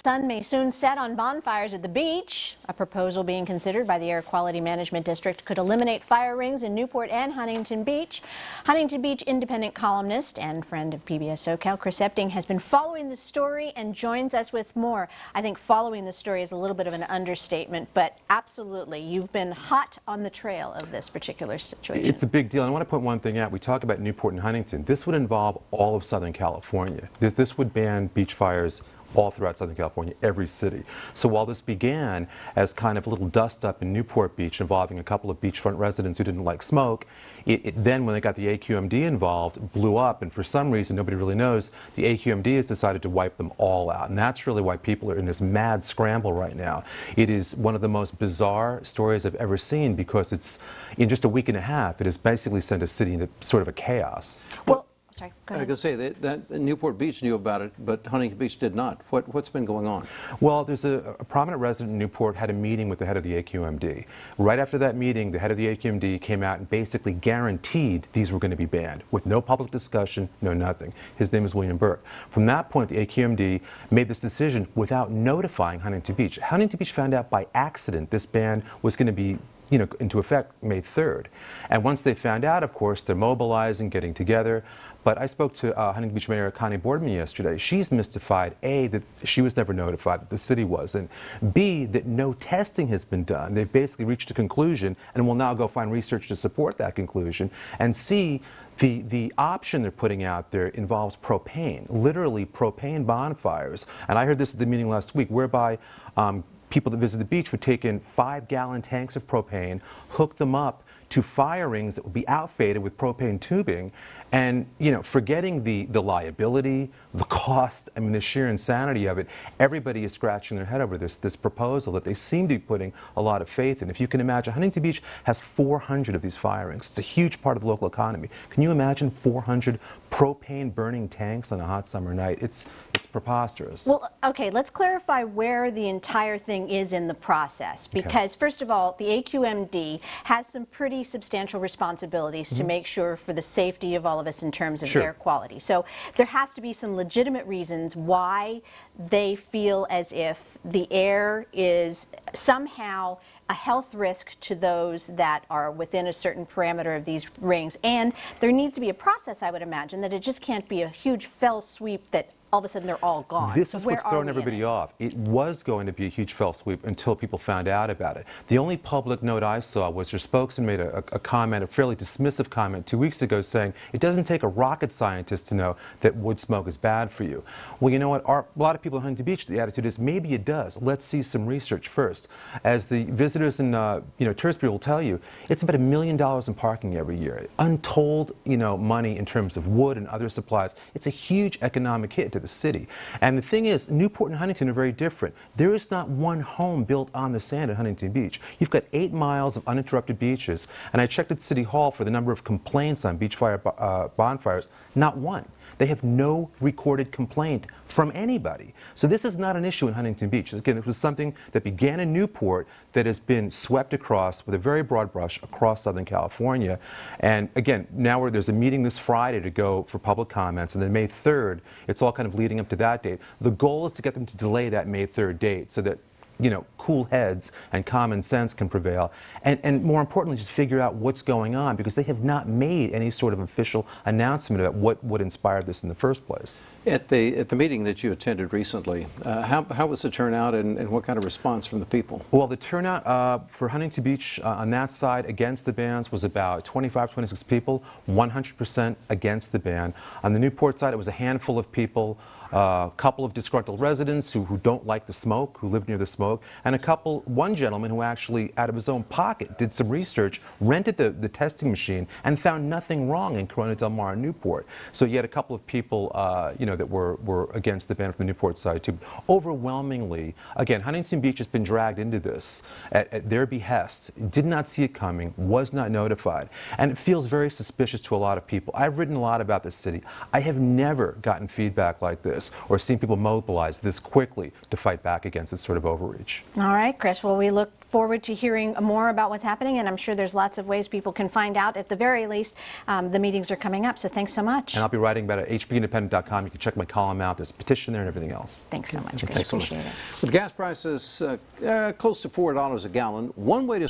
Sun may soon set on bonfires at the beach. A proposal being considered by the Air Quality Management District could eliminate fire rings in Newport and Huntington Beach. Huntington Beach independent columnist and friend of PBS SoCal, Chris Epting, has been following the story and joins us with more. I think following the story is a little bit of an understatement, but absolutely, you've been hot on the trail of this particular situation. It's a big deal. I want to point one thing out. We talk about Newport and Huntington. This would involve all of Southern California. This would ban beach fires all throughout Southern California, every city. So while this began as kind of a little dust-up in Newport Beach involving a couple of beachfront residents who didn't like smoke, then when they got the AQMD involved, blew up, and for some reason, nobody really knows, the AQMD has decided to wipe them all out. And that's really why people are in this mad scramble right now. It is one of the most bizarre stories I've ever seen because it's, in just a week and a half, it has basically sent a city into sort of a chaos. Well, sorry, go ahead. I was going to say that Newport Beach knew about it, but Huntington Beach did not. What's been going on? Well, there's a prominent resident in Newport had a meeting with the head of the AQMD. Right after that meeting, the head of the AQMD came out and basically guaranteed these were going to be banned, with no public discussion, no nothing. His name is William Burke. From that point, the AQMD made this decision without notifying Huntington Beach. Huntington Beach found out by accident this ban was going to be into effect May 3rd. And once they found out, of course, they're mobilizing, getting together. But I spoke to Huntington Beach Mayor Connie Boardman yesterday. She's mystified, A, that she was never notified, that the city was, and B, that no testing has been done. They've basically reached a conclusion and will now go find research to support that conclusion. And C, the option they're putting out there involves propane, literally propane bonfires. And I heard this at the meeting last week, whereby people that visit the beach would take in 5-gallon tanks of propane, hook them up to fire rings that would be outfitted with propane tubing, and forgetting the liability, the cost, I mean the sheer insanity of it, everybody is scratching their head over this proposal that they seem to be putting a lot of faith in. If you can imagine, Huntington Beach has 400 of these fire rings. It's a huge part of the local economy. Can you imagine 400 propane burning tanks on a hot summer night? It's preposterous. Well, okay, let's clarify where the entire thing is in the process, because first of all, the AQMD has some pretty substantial responsibilities to make sure for the safety of all of us in terms of air quality. So there has to be some legitimate reasons why they feel as if the air is somehow a health risk to those that are within a certain parameter of these rings. And there needs to be a process, I would imagine, that it just can't be a huge fell sweep that all of a sudden they're all gone. This is what's throwing everybody off. It was going to be a huge fell sweep until people found out about it. The only public note I saw was your spokesman made a comment, a fairly dismissive comment 2 weeks ago, saying it doesn't take a rocket scientist to know that wood smoke is bad for you. Well, you know what? A lot of people in Huntington Beach, the attitude is maybe it does. Let's see some research first. As the visitors in Tursbury will tell you, it's about $1 million in parking every year. Untold money in terms of wood and other supplies. It's a huge economic hit to the city. And the thing is, Newport and Huntington are very different. There is not one home built on the sand at Huntington Beach. You've got 8 miles of uninterrupted beaches, and I checked at City Hall for the number of complaints on beach fire bonfires. Not one. They have no recorded complaint from anybody. So this is not an issue in Huntington Beach. Again, it was something that began in Newport that has been swept across with a very broad brush across Southern California. And again, now there's a meeting this Friday to go for public comments, and then May 3rd, it's all kind of leading up to that date. The goal is to get them to delay that May 3rd date so that cool heads and common sense can prevail, and more importantly, just figure out what's going on, because they have not made any sort of official announcement about what would inspire this in the first place. At the meeting that you attended recently, how was the turnout, and what kind of response from the people? Well, the turnout for Huntington Beach on that side against the bans was about 25, 26 people, 100% against the ban. On the Newport side, it was a handful of people. A couple of disgruntled residents who don't like the smoke, who live near the smoke, and one gentleman who actually, out of his own pocket, did some research, rented the testing machine, and found nothing wrong in Corona Del Mar and Newport. So you had a couple of people, that were against the ban from the Newport side too. Overwhelmingly, again, Huntington Beach has been dragged into this at their behest, did not see it coming, was not notified, and it feels very suspicious to a lot of people. I've written a lot about this city. I have never gotten feedback like this. this or seen people mobilize this quickly to fight back against this sort of overreach. All right, Chris. Well, we look forward to hearing more about what's happening, and I'm sure there's lots of ways people can find out. At the very least, the meetings are coming up, so thanks so much. And I'll be writing about it at hpindependent.com. You can check my column out. There's a petition there and everything else. Thanks so much, Chris. Thanks so much. Appreciate it. With gas prices close to $4 a gallon, one way to